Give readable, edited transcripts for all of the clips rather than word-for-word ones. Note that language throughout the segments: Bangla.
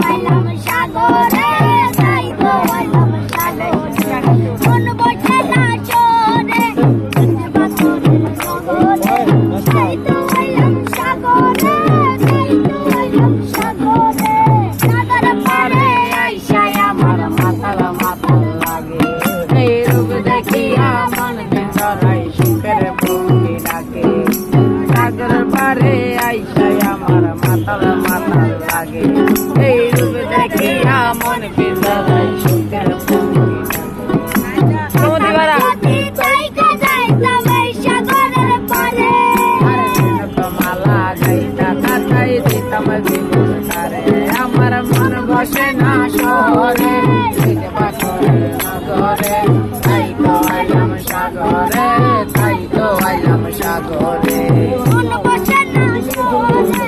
আইলাম সাগরে তাই তো আইলাম সাগরে মন বসে না চরে পাথরের নগরে তাই তো আইলাম সাগরে তাই তো আইলাম সাগরে সাগর পারে আইসা আমার মাথার মাথার লাগে এই রূপ দেখিয়া মন ভিতরাই সুখের ফুটি ডাকে সাগর পারে আইসা আমার মাথার মাথার লাগে এই রূপ দেখিয়া মন ভিতরাই সুখের ফুটি আমার মন বসে না শহরে নগরে তাই তো আইলাম সাগরে তাই তো আইলাম সাগরে মন বসে না শহরে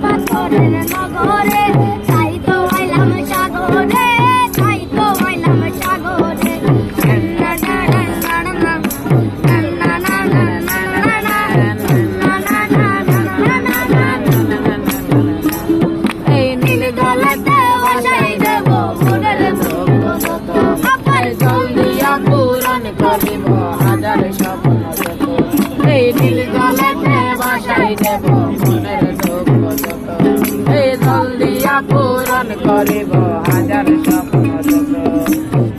পাথরের নগরে তাই তো আইলাম সাগরে তাই তো আইলাম সাগরে পূরণ করিব হাজার স্বপ্ন এই নীল জলেতে বাসাই দেব মনের দুঃখ যত এই জল দিয়া পূরণ করিব হাজার স্বপ্ন যত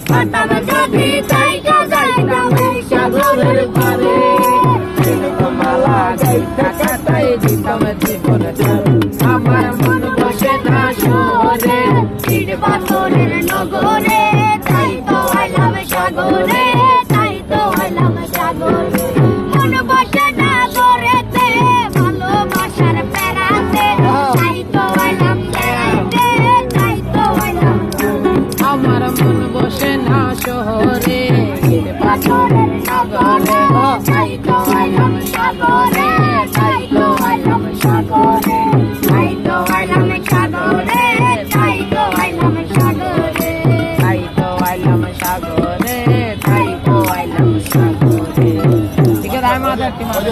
পাতাম যদি চাইকা যাইতাম এই সাগরের পারে মালা গাইতা কাটাই দিতাম জীবন আমার মন বসে না শহরে পাথরের নগরে তাই তো আইলাম সাগরে তাই তো আইলাম সাগরে মন বসে না গরেতে ভালোবাসার পেরাতে তাই তো আইলাম বেড়াইতে তাই তো আইলাম আমার মন বসে না শহরে পাথরের নগরে তাই তো আইলাম সাগরে তাই তো আইলাম সাগরে তাই তো আইলাম সাগরে তাই তো আইলাম সাগরে তাই তো আইলাম সাগরে তাই তো আইলাম সাগরে ঠিক আছে আমি মাঝে একটি মাঝে